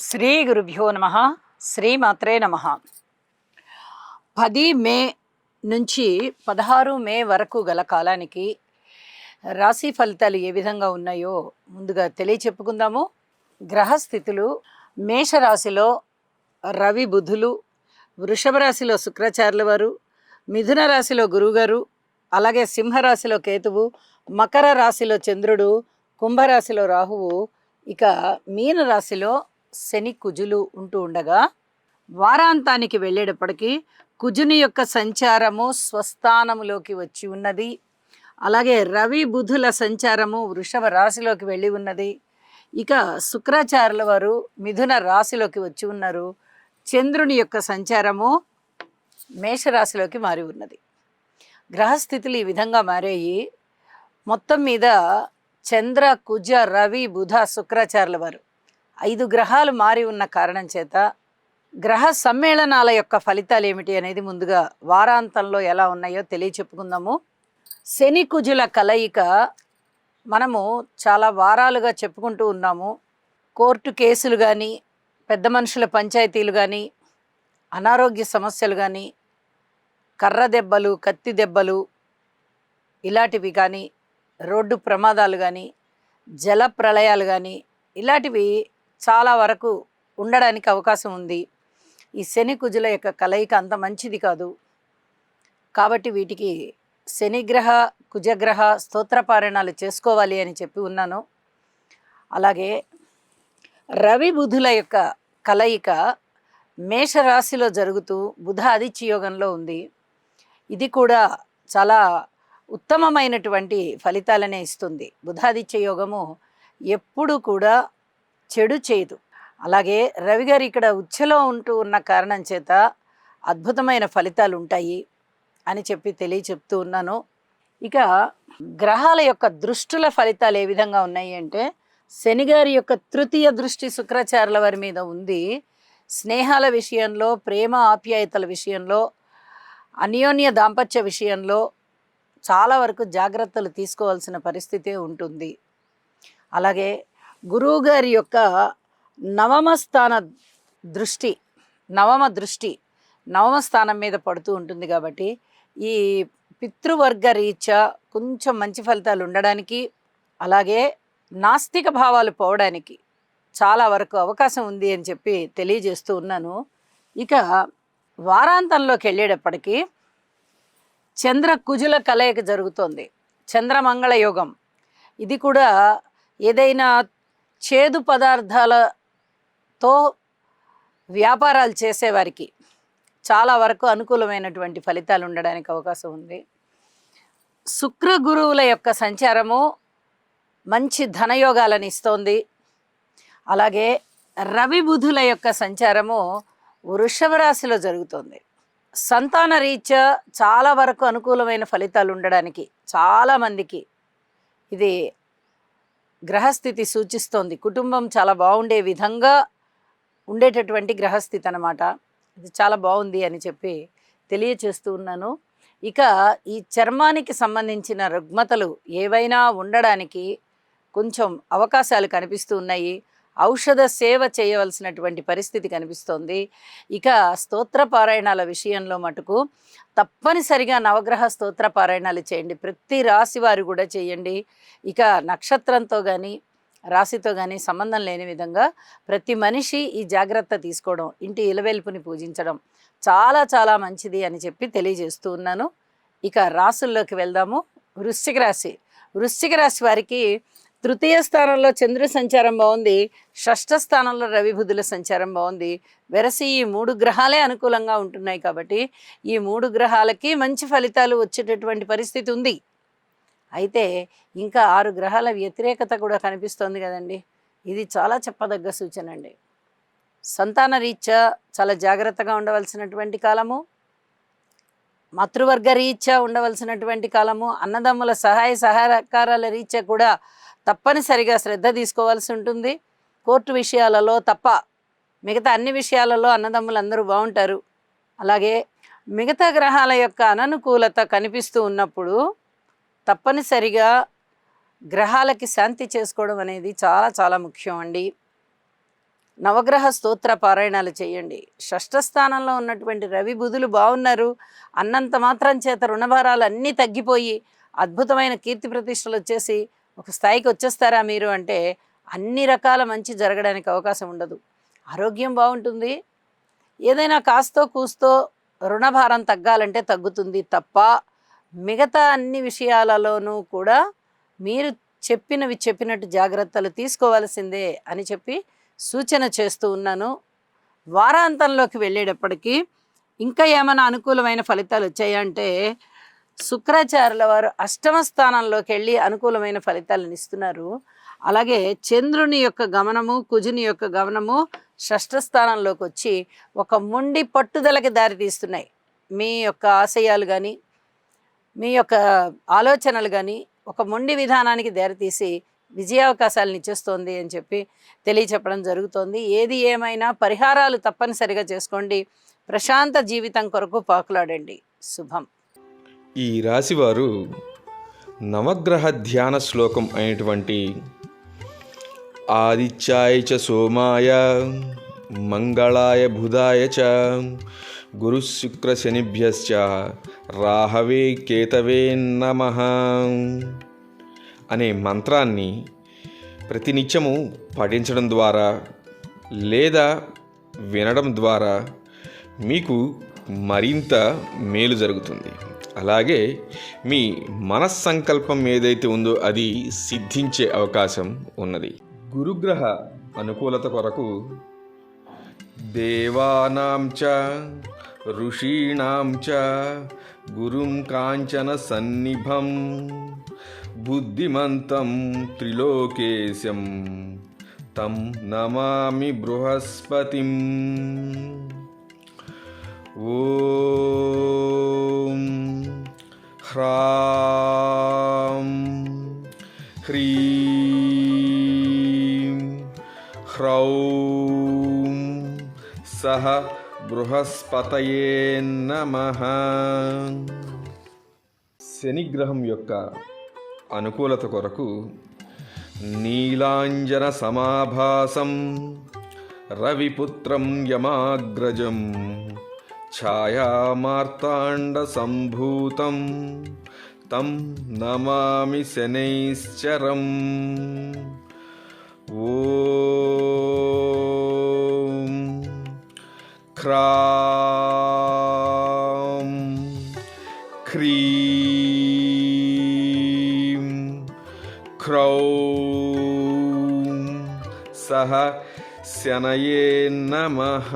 శ్రీ గురుభ్యో నమ. శ్రీమాత్రే నమ. 10 మే నుంచి 16 మే వరకు గల కాలానికి రాశి ఫలితాలు ఏ విధంగా ఉన్నాయో ముందుగా తెలియచెప్పుకుందాము. గ్రహస్థితులు: మేషరాశిలో రవి బుధులు, వృషభ రాశిలో శుక్రాచార్యుల వారు, మిథున రాశిలో గురువుగారు, అలాగే సింహరాశిలో కేతువు, మకర రాశిలో చంద్రుడు, కుంభరాశిలో రాహువు, ఇక మీన రాశిలో శని కుజులు ఉంటూ ఉండగా, వారాంతానికి వెళ్ళేటప్పటికీ కుజుని యొక్క సంచారము స్వస్థానములోకి వచ్చి ఉన్నది. అలాగే రవి బుధుల సంచారము వృషభ రాశిలోకి వెళ్ళి ఉన్నది. ఇక శుక్రాచార్యుల వారు మిథున రాశిలోకి వచ్చి ఉన్నారు. చంద్రుని యొక్క సంచారము మేషరాశిలోకి మారి ఉన్నది. గ్రహస్థితులు ఈ విధంగా మారాయి. మొత్తం మీద చంద్ర కుజ రవి బుధ శుక్రాచార్యుల వారు 5 గ్రహాలు మారి ఉన్న కారణం చేత గ్రహ సమ్మేళనాల యొక్క ఫలితాలు ఏమిటి అనేది ముందుగా వారాంతంలో ఎలా ఉన్నాయో తెలియచెప్పుకుందాము. శని కుజుల కలయిక మనము చాలా వారాలుగా చెప్పుకుంటూ ఉన్నాము. కోర్టు కేసులు కానీ, పెద్ద మనుషుల పంచాయతీలు కానీ, అనారోగ్య సమస్యలు కానీ, కర్ర దెబ్బలు, కత్తి దెబ్బలు ఇలాంటివి కానీ, రోడ్డు ప్రమాదాలు కానీ, జల ప్రళయాలు కానీ ఇలాంటివి చాలా వరకు ఉండడానికి అవకాశం ఉంది. ఈ శని కుజుల యొక్క కలయిక అంత మంచిది కాదు. కాబట్టి వీటికి శనిగ్రహ కుజగ్రహ స్తోత్రపారాయణాలు చేసుకోవాలి అని చెప్పి ఉన్నాను. అలాగే రవి బుధుల యొక్క కలయిక మేషరాశిలో జరుగుతూ బుధ ఆదిత్య యోగంలో ఉంది. ఇది కూడా చాలా ఉత్తమమైనటువంటి ఫలితాలనే ఇస్తుంది. బుధాదిత్య యోగము ఎప్పుడు కూడా చెడు చేయదు. అలాగే రవి గారు ఇక్కడ ఉచ్చలో ఉంటూ ఉన్న కారణం చేత అద్భుతమైన ఫలితాలు ఉంటాయి అని చెప్పి చెప్తూ ఉన్నాను. ఇక గ్రహాల యొక్క దృష్టుల ఫలితాలు ఏ విధంగా ఉన్నాయి అంటే, శనిగారి యొక్క తృతీయ దృష్టి శుక్రాచార్యుల వారి మీద ఉంది. స్నేహాల విషయంలో, ప్రేమ ఆప్యాయతల విషయంలో, అన్యోన్య దాంపత్య విషయంలో చాలా వరకు జాగ్రత్తలు తీసుకోవాల్సిన పరిస్థితి ఉంటుంది. అలాగే గురువు గారి యొక్క నవమ స్థానం మీద పడుతూ ఉంటుంది. కాబట్టి ఈ పితృవర్గ రీత్యా కొంచెం మంచి ఫలితాలు ఉండడానికి, అలాగే నాస్తిక భావాలు పోవడానికి చాలా వరకు అవకాశం ఉంది అని చెప్పి తెలియజేస్తూ ఉన్నాను. ఇక వారాంతంలోకి వెళ్ళేటప్పటికీ చంద్ర కుజుల కలయిక జరుగుతోంది. చంద్రమంగళ యోగం. ఇది కూడా ఏదైనా చేదు పదార్థాలతో వ్యాపారాలు చేసేవారికి చాలా వరకు అనుకూలమైనటువంటి ఫలితాలు ఉండడానికి అవకాశం ఉంది. శుక్ర గురువుల యొక్క సంచారము మంచి ధనయోగాలను ఇస్తోంది. అలాగే రవి బుధుల యొక్క సంచారము వృషభ రాశిలో జరుగుతోంది. సంతాన రీత్యా చాలా వరకు అనుకూలమైన ఫలితాలు ఉండడానికి చాలామందికి ఇది గ్రహస్థితి సూచిస్తోంది. కుటుంబం చాలా బాగుండే విధంగా ఉండేటటువంటి గ్రహస్థితి అన్నమాట. ఇది చాలా బాగుంది అని చెప్పి తెలియచేస్తూ ఉన్నాను. ఇక ఈ చర్మానికి సంబంధించిన రుగ్మతలు ఏవైనా ఉండడానికి కొంచెం అవకాశాలు కనిపిస్తూ ఉన్నాయి. ఔషధ సేవ చేయవలసినటువంటి పరిస్థితి కనిపిస్తోంది. ఇక స్తోత్ర పారాయణాల విషయంలో మటుకు తప్పనిసరిగా నవగ్రహ స్తోత్ర పారాయణాలు చేయండి. ప్రతి రాశి వారు కూడా చేయండి. ఇక నక్షత్రంతో కానీ రాశితో కానీ సంబంధం లేని విధంగా ప్రతి మనిషి ఈ జాగ్రత్త తీసుకోవడం, ఇంటి ఇలవెల్పుని పూజించడం చాలా చాలా మంచిది అని చెప్పి తెలియజేస్తూ ఉన్నాను. ఇక రాశుల్లోకి వెళ్దాము. వృశ్చిక రాశి. వృశ్చిక రాశి వారికి తృతీయ స్థానంలో చంద్రుడి సంచారం బాగుంది. షష్ఠ స్థానంలో రవి బుధుల సంచారం బాగుంది. వెరసి ఈ 3 గ్రహాలే అనుకూలంగా ఉంటున్నాయి. కాబట్టి ఈ 3 గ్రహాలకి మంచి ఫలితాలు వచ్చేటటువంటి పరిస్థితి ఉంది. అయితే ఇంకా 6 గ్రహాల వ్యతిరేకత కూడా కనిపిస్తోంది కదండి. ఇది చాలా చెప్పదగ్గ సూచన అండి. సంతాన రీత్యా చాలా జాగ్రత్తగా ఉండవలసినటువంటి కాలము, మాతృవర్గ రీత్యా ఉండవలసినటువంటి కాలము, అన్నదమ్ముల సహాయ సహకారాల రీత్యా కూడా తప్పనిసరిగా శ్రద్ధ తీసుకోవాల్సి ఉంటుంది. కోర్టు విషయాలలో తప్ప మిగతా అన్ని విషయాలలో అన్నదమ్ములు అందరూ బాగుంటారు. అలాగే మిగతా గ్రహాల యొక్క అననుకూలత కనిపిస్తూ ఉన్నప్పుడు తప్పనిసరిగా గ్రహాలకి శాంతి చేసుకోవడం అనేది చాలా చాలా ముఖ్యం అండి. నవగ్రహ స్తోత్ర పారాయణాలు చేయండి. షష్ఠస్థానంలో ఉన్నటువంటి రవి బుధులు బాగున్నారు అన్నంత మాత్రం చేత రుణభారాలు అన్నీ తగ్గిపోయి అద్భుతమైన కీర్తి ప్రతిష్టలు వచ్చేసి ఒక స్థాయికి వచ్చేస్తారా మీరు అంటే అన్ని రకాల మంచి జరగడానికి అవకాశం ఉండదు. ఆరోగ్యం బాగుంటుంది, ఏదైనా కాస్తో కూస్తో రుణభారం తగ్గాలంటే తగ్గుతుంది తప్ప మిగతా అన్ని విషయాలలోనూ కూడా మీరు చెప్పినట్టు జాగ్రత్తలు తీసుకోవాల్సిందే అని చెప్పి సూచన చేస్తూ ఉన్నాను. వారాంతంలోకి వెళ్ళేటప్పటికీ ఇంకా ఏమైనా అనుకూలమైన ఫలితాలు వచ్చాయంటే శుక్రాచార్యుల వారు అష్టమ స్థానంలోకి వెళ్ళి అనుకూలమైన ఫలితాలను ఇస్తున్నారు. అలాగే చంద్రుని యొక్క గమనము, కుజుని యొక్క గమనము షష్ఠ స్థానంలోకి వచ్చి ఒక మొండి పట్టుదలకి దారితీస్తున్నాయి. మీ యొక్క ఆశయాలు కానీ మీ యొక్క ఆలోచనలు కానీ ఒక మొండి విధానానికి దారితీసి విజయావకాశాలను ఇచ్చేస్తోంది అని చెప్పి తెలియచెప్పడం జరుగుతోంది. ఏది ఏమైనా పరిహారాలు తప్పనిసరిగా చేసుకోండి. ప్రశాంత జీవితం కొరకు పాకులాడండి. శుభం. ఈ రాశివారు నవగ్రహ ధ్యాన శ్లోకం అయినటువంటి ఆదిత్యాయ చ సోమాయ మంగళాయ బుధాయ చ గురు శుక్ర శనిభ్యశ్చ రాహవే కేతవే నమః అనే మంత్రాన్ని ప్రతినిత్యము పఠించడం ద్వారా లేదా వినడం ద్వారా మీకు మరింత మేలు జరుగుతుంది. అలాగే మీ మనస్సంకల్పం ఏదైతే ఉందో అది సిద్ధించే అవకాశం ఉన్నది. గురుగ్రహ అనుకూలత కొరకు దేవానాం చ ఋషీణాం చ గురుం కాంచన సన్నిభం బుద్ధిమంతం త్రిలోకేశం తం నమామి బృహస్పతిం. ఓం హ్రాం హ్రీం హ్రౌం సహ బృహస్పతయే నమః. శనిగ్రహం యొక్క అనుకూలత కొరకు నీలాంజన సమాభాసం రవిపుత్రం యమాగ్రజం ఛాయామార్తాండ సంభూతం తం నమామి శనైశ్చరం. ఓం హ్రాం హ్రీం హ్రౌం సహ శనయే నమః.